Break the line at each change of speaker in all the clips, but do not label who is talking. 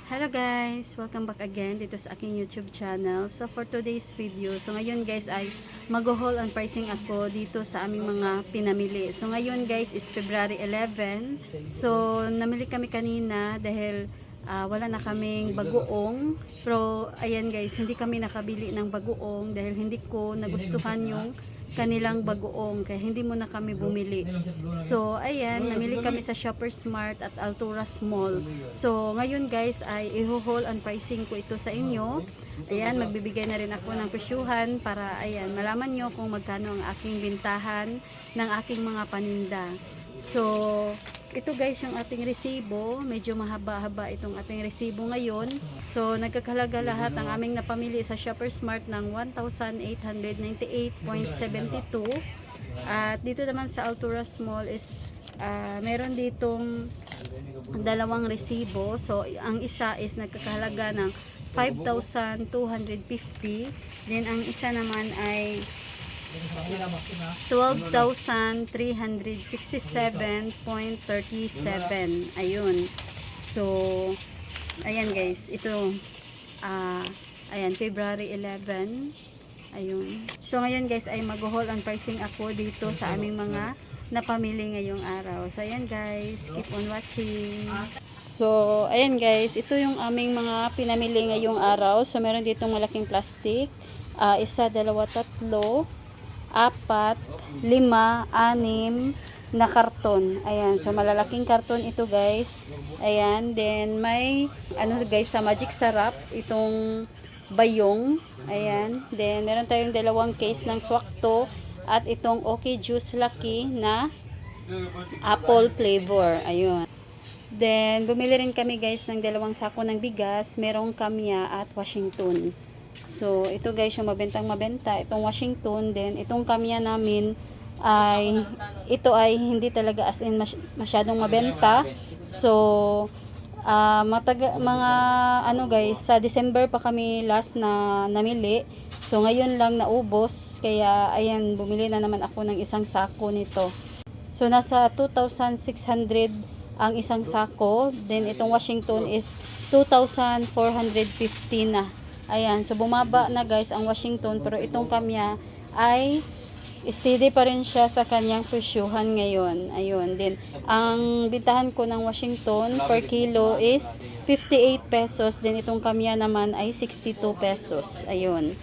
Hello guys! Welcome back again dito sa aking YouTube channel. So for today's video, so ngayon guys ay mag-haul and pricing ako dito sa aming mga pinamili. So ngayon guys is February 11. So namili kami kanina dahil wala na kaming bagoong. Pero ayan guys, hindi kami nakabili ng bagoong dahil hindi ko nagustuhan yung kanilang bagoong kaya hindi mo na kami bumili. So ayan, namili kami sa Shoppers Mart at Alturas Mall. So ngayon guys ay i-haul and pricing ko ito sa inyo. Ayan, magbibigay na rin ako ng presyuhan para ayan, malaman nyo kung magkano ang aking bintahan ng aking mga paninda. So ito guys yung ating resibo, medyo mahaba-haba itong ating resibo ngayon. So nagkakalaga lahat ang aming napamili sa Shoppers Mart ng 1,898.72. At dito naman sa Alturas Mall is meron ditong dalawang resibo. So ang isa is nagkakahalaga ng 5,250. Then ang isa naman ay 12,367.37. Ayun. So, ayan guys. Ito, ayan, February 11. Ayun. So, ngayon guys, ay mag-haul and pricing ako dito sa aming mga napamili ngayong araw. So, ayan guys. Keep on watching. So, ayan guys. Ito yung aming mga pinamili ngayong araw. So, meron ditong malaking plastic. Isa, dalawa, tatlo, 4, 5, 6 na karton. Ayan, so malalaking karton ito guys. Ayan, then may ano guys sa Magic Sarap itong bayong. Ayan, then meron tayong dalawang case ng Swakto at itong Okay Juice Lucky na apple flavor. Ayun. Then bumili rin kami guys ng dalawang sako ng bigas, merong Kamya at Washington. So, ito guys yung mabentang mabenta. Itong Washington, then itong Kamya namin ay, ito ay hindi talaga as in masyadong mabenta. So, mga ano guys, sa December pa kami last na namili. So, ngayon lang naubos. Kaya, ayan, bumili na naman ako ng isang sako nito. So, nasa 2,600 ang isang sako. Then, itong Washington is 2,450 na. Ayan, so bumaba na guys ang Washington, pero itong Kamya ay steady pa rin siya sa kanyang presyuhan ngayon. Ayun, din ang bintahan ko ng Washington per kilo is 58 pesos, din itong Kamya naman ay 62 pesos. Ayun.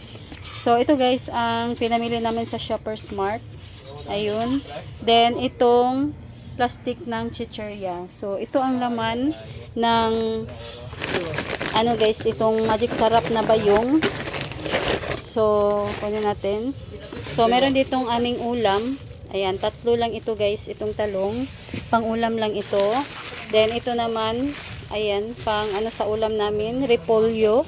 So ito guys ang pinamili namin sa Shoppers Mart. Ayun. Then itong plastic ng chichirya. So ito ang laman ng ano guys, itong Magic Sarap na bayong. So, kunin natin. So, meron ditong aming ulam. Ayan, 3 lang ito guys, itong talong. Pang ulam lang ito. Then, ito naman, ayan, pang ano sa ulam namin, repolyo.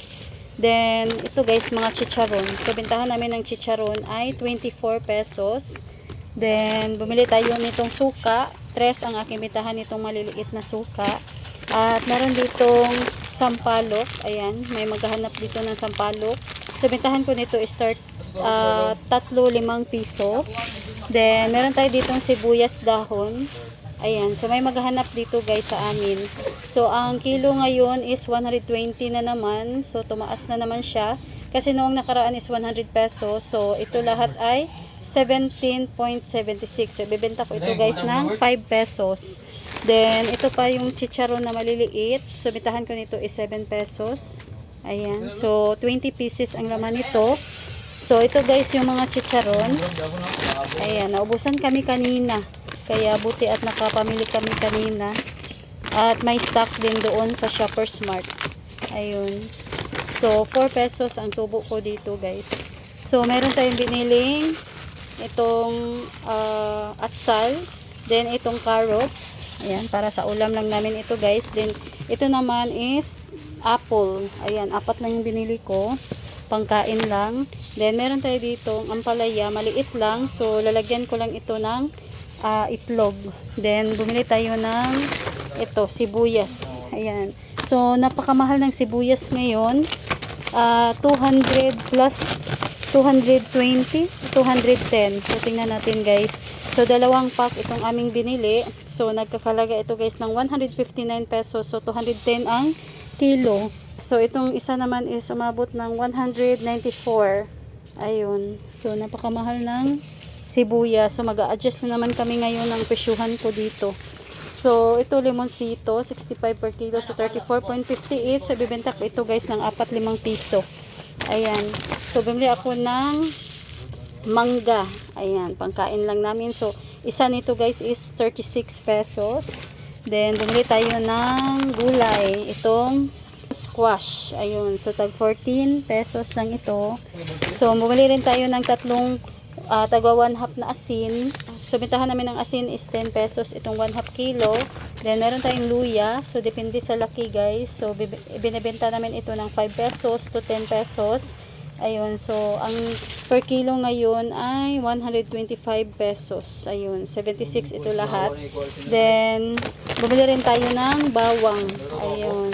Then, ito guys, mga chicharon. So, bintahan namin ng chicharon ay 24 pesos. Then, bumili tayo nitong suka. 3 ang aking bintahan nitong maliliit na suka. At meron ditong sampalok. Ayan, may maghahanap dito ng sampalok. So, bintahan ko nito is start 3-5 piso. Then, meron tayo ditong sibuyas dahon. Ayan, so may maghahanap dito guys sa amin. So, ang kilo ngayon is 120 na naman. So, tumaas na naman siya. Kasi noong nakaraan is 100 pesos. So, ito lahat ay 17.76. So, bibenta ko ito guys ng 5 pesos. Then, ito pa yung chicharon na maliliit. So, bitahan ko nito is 7 pesos. Ayan. So, 20 pieces ang laman nito. So, ito guys yung mga chicharon. Ayan. Naubusan kami kanina. Kaya buti at nakapamili kami kanina. At may stock din doon sa Shoppers Mart. Ayun. So, 4 pesos ang tubo ko dito guys. So, meron tayong biniling itong atsal. Then, itong carrots. Ayan, para sa ulam lang namin ito guys. Then, ito naman is apple. Ayan, 4 lang yung binili ko. Pangkain lang. Then, meron tayo dito ampalaya. Maliit lang. So, lalagyan ko lang ito ng itlog. Then, bumili tayo ng ito, sibuyas. Ayan. So, napakamahal ng sibuyas ngayon. 200 plus 220, 210. So, tingnan natin guys. So, dalawang pack itong aming binili. So, nagkakalaga ito guys ng 159 pesos. So, 210 ang kilo. So, itong isa naman is umabot ng 194. Ayun. So, napakamahal ng sibuyas. So, mag-a-adjust na naman kami ngayon ng presyuhan ko dito. So, ito limonsito, 65 per kilo. So, 34.58. So, bibenta ko ito guys ng 4-5 piso. Ayan. So, bumili ako ng mangga. Ayan. Pangkain lang namin. So, isa nito guys is 36 pesos. Then, bumili tayo ng gulay. Itong squash. Ayun. So, tag 14 pesos lang ito. So, bumili rin tayo ng tatlong tagwa 1/2 na asin. So, bintahan namin ng asin is 10 pesos. Itong 1/2 kilo. Then, meron tayong luya. So, depende sa laki guys. So, binibenta namin ito ng 5 pesos to 10 pesos. Ayun. So, ang per kilo ngayon ay 125 pesos. Ayun. 76 ito lahat. Then, bumili rin tayo ng bawang. Ayun.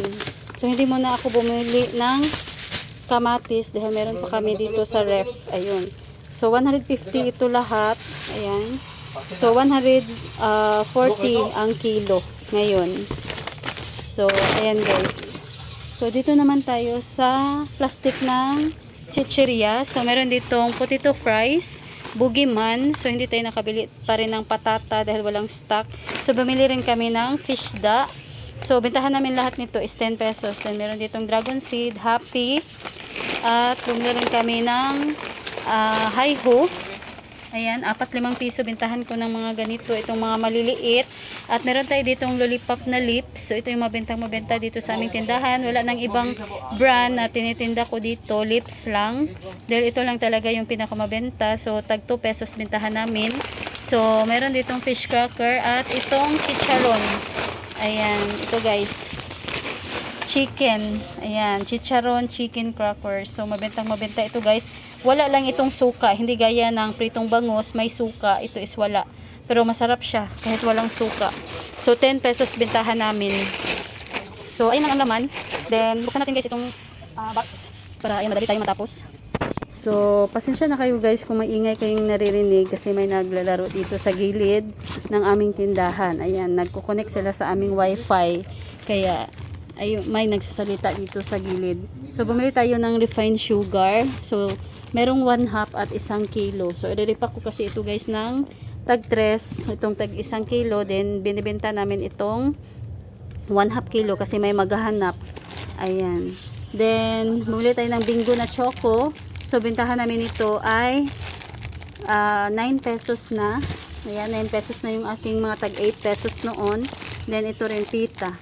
So, hindi muna ako bumili ng kamatis dahil meron pa kami dito sa ref. Ayun. So, 150 ito lahat. Ayan. So, 140 ang kilo ngayon. So, ayan guys. So, dito naman tayo sa plastic ng chichirya. So, meron ditong potato fries, bugiman. So, hindi tayo nakabili pa rin ng patata dahil walang stock. So, bumili rin kami ng fish da. So, bintahan namin lahat nito is 10 pesos. And meron ditong dragon seed, happy. At bumili rin kami ng hi-ho. Ayan, 4-5 piso bintahan ko ng mga ganito. Itong mga maliliit. At meron tayo ditong lollipop na lips. So, ito yung mabenta dito sa aming tindahan. Wala nang ibang brand na tinitinda ko dito. Lips lang. Dahil ito lang talaga yung pinakamabenta. So, tag 2 pesos bintahan namin. So, meron ditong fish cracker at itong chicharon. Ayan, ito guys. Chicken. Ayan, chicharon, chicken cracker. So, mabenta ito guys. Wala lang itong suka. Hindi gaya ng pritong bangus, may suka. Ito is wala. Pero masarap siya kahit walang suka. So, 10 pesos bintahan namin. So, ayun ang laman. Then, buksan natin guys itong box para madali tayo matapos. So, pasensya na kayo guys kung maingay kayong naririnig kasi may naglalaro dito sa gilid ng aming tindahan. Ayan, nagko-connect sila sa aming wifi. Kaya, ayun, may nagsasalita dito sa gilid. So, bumili tayo ng refined sugar. So, merong 1/2 at 1 kilo. So, i-repack ko kasi ito guys ng tag 3. Itong tag 1 kilo. Then, binibenta namin itong 1/2 kilo kasi may maghahanap. Ayan. Then, bumili tayo ng bingo na choco. So, bintahan namin ito ay 9 pesos na. Ayan, 9 pesos na yung aking mga tag 8 pesos noon. Then, ito rin pita.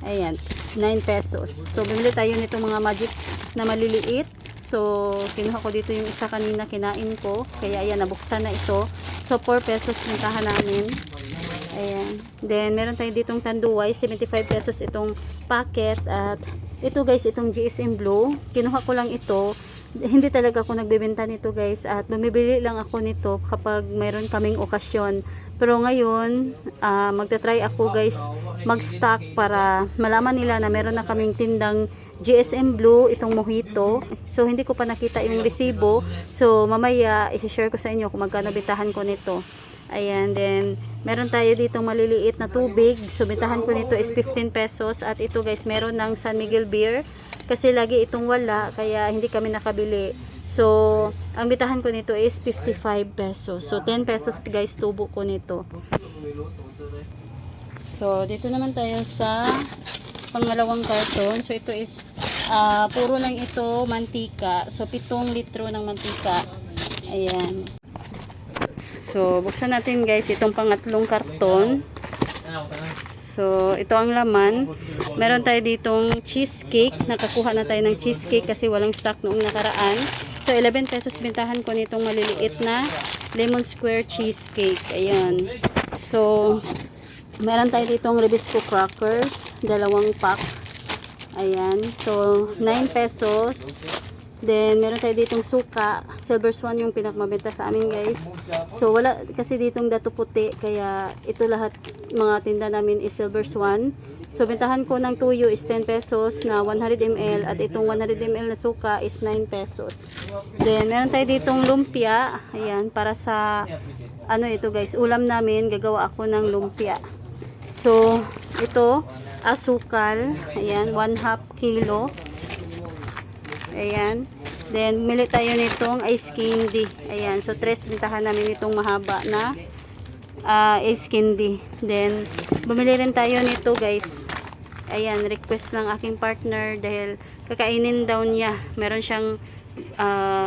Ayan, 9 pesos. So, bumili tayo nitong mga magic na maliliit. So, kinuha ko dito yung isa kanina, kinain ko. Kaya, ayan, nabuksan na ito. So, 4 pesos bintahan namin. Ayan. Then, meron tayo ditong tanduay. 75 pesos itong packet. At, ito guys, itong GSM Blue. Kinuha ko lang ito. Hindi talaga ako nagbebenta nito guys. At, bumibili lang ako nito kapag mayroon kaming okasyon. Pero ngayon, magta-try ako guys mag-stock para malaman nila na meron na kaming tindang GSM Blue, itong mojito. So, hindi ko pa nakita yung resibo. So, mamaya, isi-share ko sa inyo kung magkano bitahan ko nito. Ayan, then, meron tayo dito maliliit na tubig. So, bitahan ko nito is 15 pesos. At ito guys, meron ng San Miguel Beer. Kasi lagi itong wala, kaya hindi kami nakabili. So, ang bitahan ko nito is 55 pesos. So, 10 pesos guys, tubo ko nito. So, dito naman tayo sa pangalawang karton. So, ito is puro lang ito mantika. So, 7 litro ng mantika. Ayan. So, buksan natin guys itong pangatlong karton. So, ito ang laman. Meron tayo ditong cheesecake. Nakakuha na tayo ng cheesecake kasi walang stock noong nakaraan. So, 11 pesos bintahan ko nitong maliliit na lemon square cheesecake. Ayan. So, meron tayo ditong Ribisco crackers. 2 pack. Ayan. So, 9 pesos. Then, meron tayo ditong suka. Silver Swan yung pinakamabenta sa amin guys. So, wala kasi ditong dato puti. Kaya, ito lahat mga tinda namin is Silver Swan. So, bentahan ko ng tuyo is 10 pesos na 100 ml. At itong 100 ml na suka is 9 pesos. Then, meron tayo ditong lumpia. Ayan, para sa, ito guys, ulam namin. Gagawa ako ng lumpia. So, ito, asukal. Ayan, 1/2 kilo. Ayan. Then, bumili tayo nitong ice candy. Ayan. So, 3 bintahan namin itong mahaba na ice candy. Then, bumili rin tayo nito guys. Ayan, request ng aking partner dahil kakainin daw niya. Meron siyang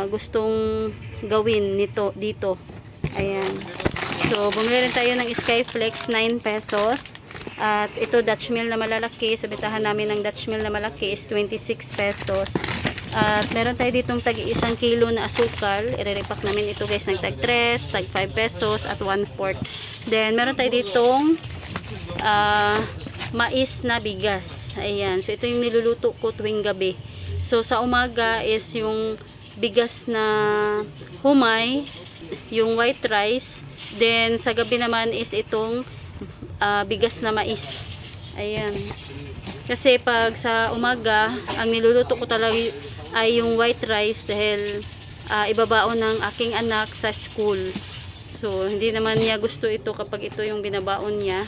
gustong gawin nito dito. Ayan. So, bumili rin tayo ng Skyflex, 9 pesos. At ito Dutch Mill na malalaki. So, bitahan namin ng Dutch Mill na malaki is 26 pesos. At meron tayo ditong tag 1 kilo na asukal. Ire-repack namin ito guys ng tag 3, tag 5 pesos at 1/4. Then, meron tayo ditong mais na bigas. Ayan. So, ito yung niluluto ko tuwing gabi. So, sa umaga is yung bigas na humay, yung white rice. Then, sa gabi naman is itong bigas na mais. Ayan. Kasi pag sa umaga, ang niluluto ko talaga ay yung white rice dahil ibabaon ng aking anak sa school. So, hindi naman niya gusto ito kapag ito yung binabaon niya.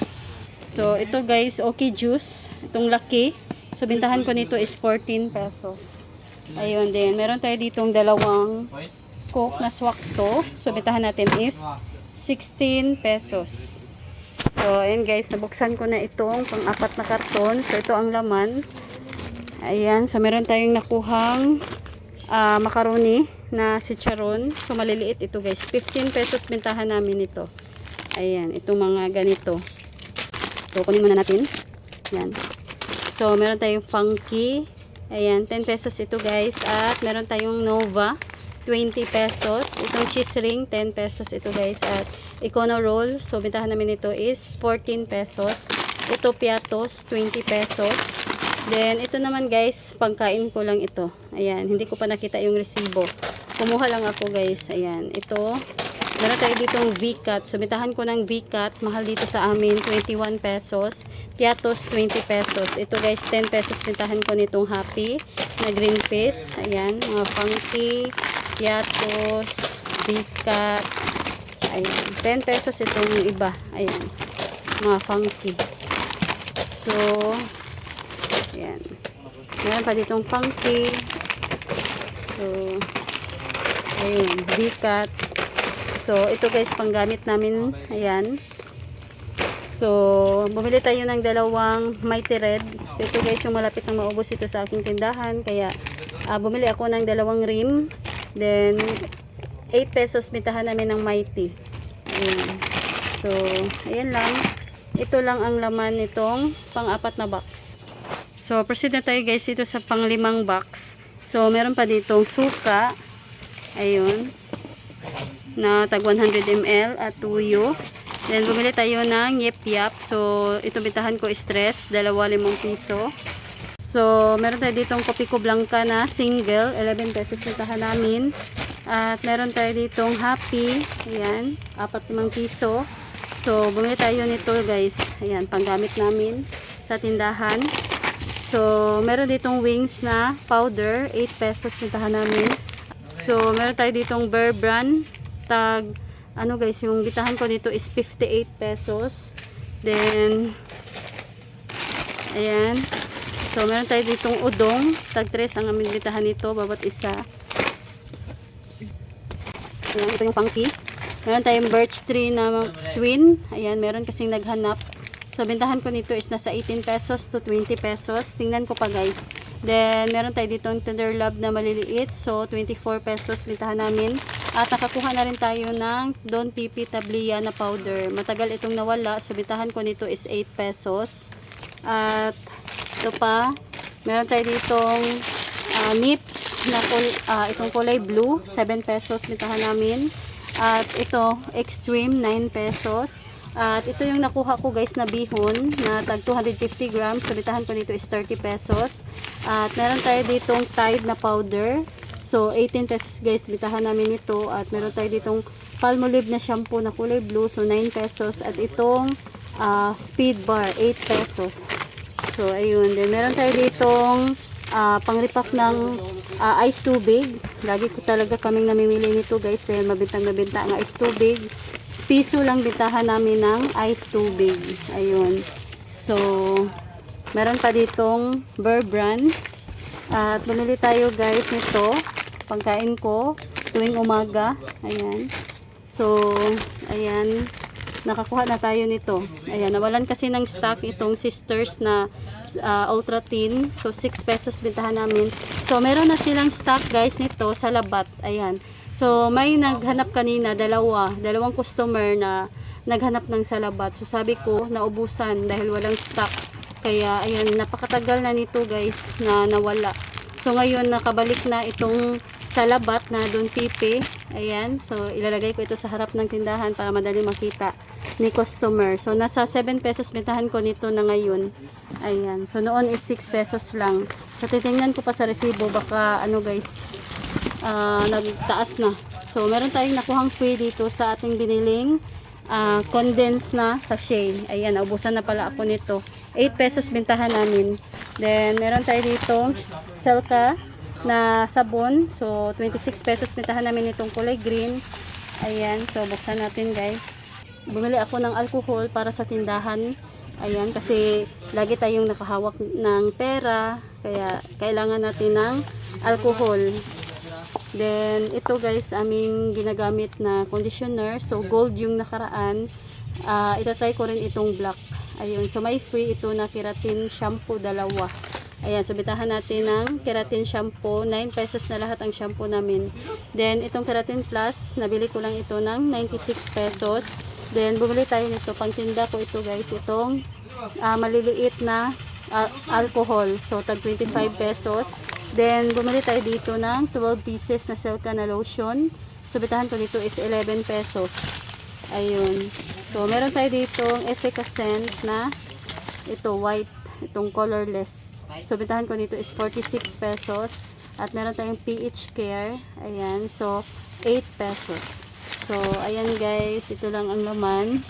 So, ito guys, okay juice. Itong laki. So, bintahan ko nito is 14 pesos. Ayun din. Meron tayo ditong dalawang Coke na swakto. So, bintahan natin is 16 pesos. So, ayun guys, nabuksan ko na itong pang-4 na karton. So, ito ang laman. Ayan. So, meron tayong nakuhang macaroni na chicharon. So, maliliit ito guys. 15 pesos bintahan namin ito. Ayan. Itong mga ganito. So, kunin muna natin. Yan. So, meron tayong funky. Ayan, 10 pesos ito guys. At meron tayong Nova, 20 pesos. Itong cheese ring, 10 pesos ito guys. At Econo roll, so bintahan namin ito is 14 pesos. Ito Piatos, 20 pesos. Then, ito naman guys, pagkain ko lang ito. Ayan, hindi ko pa nakita yung resibo. Kumuha lang ako guys. Ayan, ito. Meron tayo ditong V-Cut. So, bintahan ko ng V-Cut. Mahal dito sa amin, 21 pesos. Piatos, 20 pesos. Ito guys, 10 pesos bintahan ko nitong Happy na green peas. Ayan, mga funky, Piatos, V-Cut. Ayan, 10 pesos itong iba. Ayan, mga funky. So, ayan. Meron pa ditong funky. So, ayun, V-Cut. So, ito guys, panggamit namin. Ayan. So, bumili tayo ng dalawang Mighty Red. So, ito guys, yung malapit na maubos ito sa aking tindahan. Kaya, bumili ako ng dalawang rim. Then, 8 pesos bintahan namin ng Mighty. Ayan. So, ayan lang. Ito lang ang laman nitong pang-4 na box. So, proceed na tayo guys dito sa pang-5 box. So, meron pa ditong suka. Ayun. Na tag 100 ml at tuyo. Then, bumili tayo ng yep-yap. So, ito bintahan ko is 3, 5 piso. So, meron tayo ditong Kopiko Blanca na single, 11 pesos bintahan namin. At meron tayo ditong Happy, ayan, 4-5 piso. So, bumili tayo nito guys. Ayan, panggamit namin sa tindahan. So, meron ditong wings na powder, 8 pesos bintahan namin. So, meron tayo ditong Bear Brand, tag, ano guys, yung bitahan ko dito is 58 pesos. Then, ayan. So, meron tayo ditong udong, tag 3 ang aming bitahan nito, bawat isa. Ayan, ito yung funky. Meron tayong birch tree na twin. Ayan, meron kasing naghanap. So, bintahan ko nito is nasa 18 pesos to 20 pesos. Tingnan ko pa guys. Then, meron tayo ditong Tender Love na maliliit. So, 24 pesos bintahan namin. At nakakuha na rin tayo ng Don Pipi Tablia na powder. Matagal itong nawala. So, bintahan ko nito is 8 pesos. At, ito pa. Meron tayo ditong nips na itong kulay blue. 7 pesos bintahan namin. At ito, Extreme, 9 pesos. At ito yung nakuha ko guys na bihon na tag 250 grams. So, bintahan ko nito is 30 pesos. At meron tayo ditong Tide na powder. So, 18 pesos guys, bitahan namin ito. At meron tayo ditong Palmolive na shampoo na kulay blue. So, 9 pesos. At itong Speed Bar, 8 pesos. So, ayun. Then, meron tayo ditong pang-repack ng ice tubig. Lagi ko talaga kaming namimili nito guys. Dahil mabintang nabinta ang ice tubig. Piso lang bitahan namin ng ice tubig. Ayun. So, Meron pa ditong Bear Brand. At bumili tayo guys nito. Pagkain ko tuwing umaga. Ayan. So, ayan. Nakakuha na tayo nito. Ayan. Nawalan kasi ng stock itong Sisters na Ultra Thin. So, 6 pesos bintahan namin. So, meron na silang stock guys nito sa Labat. Ayan. So, may naghanap kanina, dalawang customer na naghanap ng salabat. So, sabi ko, naubusan dahil walang stock. Kaya, ayan, napakatagal na nito guys na nawala. So, ngayon, nakabalik na itong salabat na Don Pipe. Ayan. So, ilalagay ko ito sa harap ng tindahan para madali makita ni customer. So, nasa 7 pesos bintahan ko nito na ngayon. Ayan. So, noon is 6 pesos lang. So, titingnan ko pa sa resibo. Baka, ano guys, nagtaas na. So, meron tayong nakuhang free dito sa ating biniling condensed na sachet. Ayan, naubusan na pala ako nito. 8 pesos bintahan namin. Then, meron tayo dito Selka na sabon. So, 26 pesos bintahan namin itong kulay green. Ayan, so buksan natin guys. Bumili ako ng alcohol para sa tindahan. Ayan, kasi lagi tayong nakahawak ng pera. Kaya, kailangan natin ng alcohol. Then, ito guys, aming ginagamit na conditioner. So, gold yung nakaraan. Itatry ko rin itong black. Ayun, so may free ito na keratin shampoo, dalawa. Ayan, so bitahan natin ng keratin shampoo. 9 pesos na lahat ang shampoo namin. Then, itong keratin plus, nabili ko lang ito ng 96 pesos. Then, bumili tayo nito. Pangtinda ko ito guys, itong maliliit na alcohol. So, tag 25 pesos. Then, bumili tayo dito ng 12 pieces na Selka na lotion. So, bitahan ko dito is 11 pesos. Ayun. So, meron tayo ditong efficacent na ito, white, itong colorless. So, bitahan ko dito is 46 pesos. At meron tayong PH Care. Ayan. So, 8 pesos. So, ayan guys. Ito lang ang laman.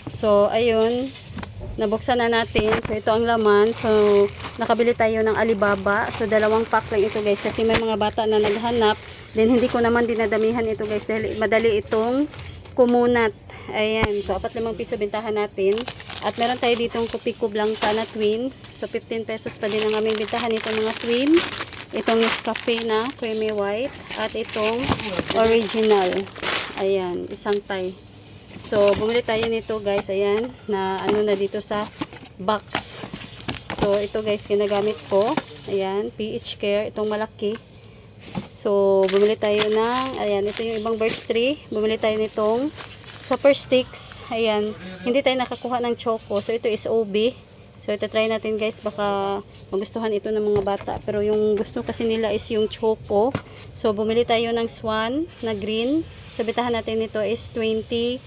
So, ayun. Nabuksan na natin. So, ito ang laman. So, nakabili tayo ng Alibaba. So, 2 pack lang ito guys. Kasi may mga bata na naghanap. Then, hindi ko naman dinadamihan ito guys. Dahil madali itong kumunat. Ayan. So, 4-5 piso bintahan natin. At meron tayo ditong Kopiko Blanca na twin. So, 15 pesos pa din ang aming bintahan itong mga twin. Itong Nescafe na creamy white. At itong original. Ayan. Isang tie. So, bumili tayo nito guys. Ayan. Na ano na dito sa box. So, ito guys, ginagamit ko. Ayan. PH Care. Itong malaki. So, bumili tayo ng, ayan, ito yung ibang birch tree. Bumili tayo nitong Super Sticks. Ayan. Hindi tayo nakakuha ng choco. So, ito is OB. So, ito try natin guys. Baka magustuhan ito ng mga bata. Pero yung gusto kasi nila is yung choco. So, bumili tayo ng Swan na green. So, bitahan natin nito is 27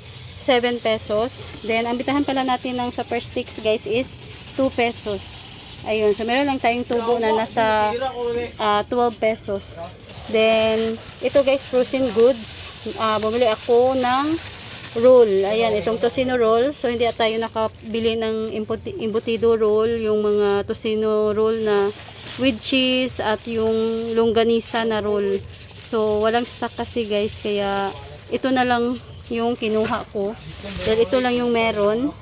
pesos. Then, ang bitahan pala natin ng Super Sticks guys is 2 pesos. Ayun. So, meron lang tayong tubo na nasa 12 pesos. Then, ito guys, frozen goods. Bumili ako ng roll. Ayan, itong tocino roll. So, hindi tayo nakabili ng embutido roll. Yung mga tocino roll na with cheese at yung longganisa na roll. So, walang stock kasi guys. Kaya, ito na lang yung kinuha ko. Dahil ito lang yung meron.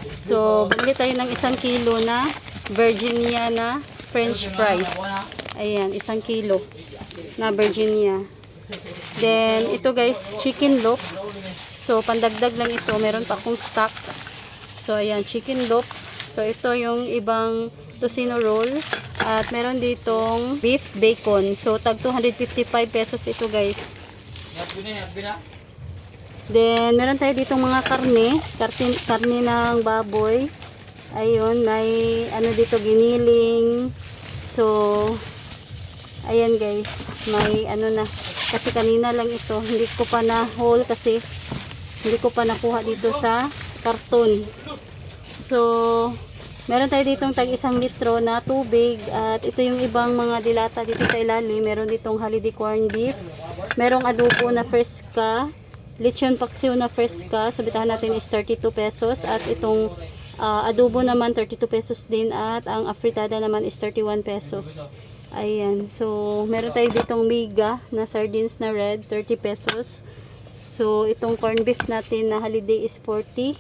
So, bumili tayo ng 1 kilo na Virginia na French fries. Ayan, 1 kilo na Virginia. Then, ito guys, chicken loaf. So, pandagdag lang ito. Meron pa akong stock. So, ayan, chicken loaf. So, ito yung ibang tocino roll. At meron ditong beef bacon. So, tag 255 pesos ito guys. Then, meron tayo ditong mga karne. Karne ng baboy. Ayun, may ano dito, giniling. So, ayan guys, may ano na. Kasi kanina lang ito, hindi ko pa na haul kasi hindi ko pa nakuha dito sa karton. So, meron tayo ditong tag 1 litro na tubig. At ito yung ibang mga dilata dito sa ilalim. Meron ditong holiday corn beef. Merong adobo na fresca. Lechon paksiw na fresca. So, bitahan natin is 32 pesos. At itong adobo naman 32 pesos din. At ang afritada naman is 31 pesos. Ayan. So, meron tayo ditong mega na sardines na red. 30 pesos. So, itong corn beef natin na holiday is 40.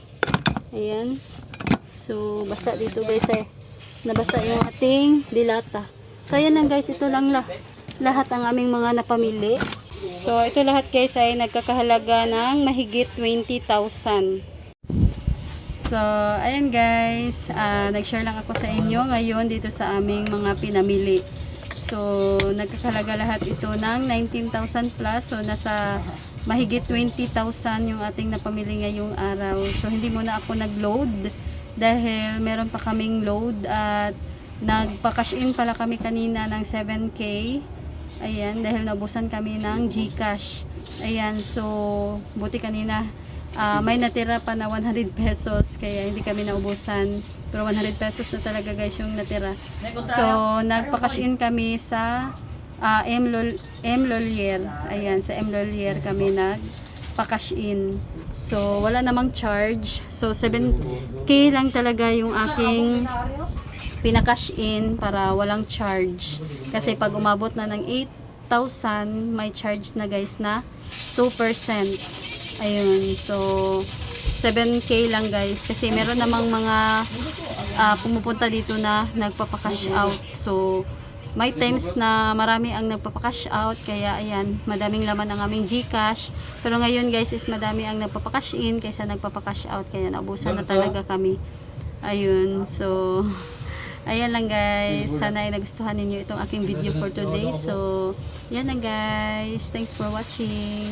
Ayan. So, basa dito guys nabasa yung ating dilata. So, ayan lang guys, ito lang lahat ang aming mga napamili. So, ito lahat guys ay nagkakahalaga ng mahigit 20,000. So, ayan guys, nag-share lang ako sa inyo ngayon dito sa aming mga pinamili. So, nagkakahalaga lahat ito ng 19,000 plus. So, nasa mahigit 20,000 yung ating napamili ngayong araw. So, hindi muna ako nag-load dahil meron pa kaming load at nagpa-cash in pala kami kanina ng 7K. Ayan, dahil naubusan kami ng GCash. Ayan, so buti kanina may natira pa na 100 pesos kaya hindi kami naubusan. Pero 100 pesos na talaga guys yung natira. So, nagpa-cash in kami sa M. Lolier. Ayan, sa M. Lolier kami nagpa-cash in. So, wala namang charge. So, 7K lang talaga yung aking pinakash in para walang charge. Kasi pag umabot na ng 8,000, may charge na guys na 2%. Ayun. So, 7K lang guys. Kasi meron namang mga pumupunta dito na nagpapakash out. So, may times na marami ang nagpapakash out. Kaya, ayan, madaming laman ang aming GCash. Pero ngayon guys is madami ang nagpapakash in kaysa nagpapakash out. Kaya naubusan na talaga kami. Ayun. So, ayan lang guys. Sana ay nagustuhan ninyo itong aking video for today. So, yan lang guys. Thanks for watching.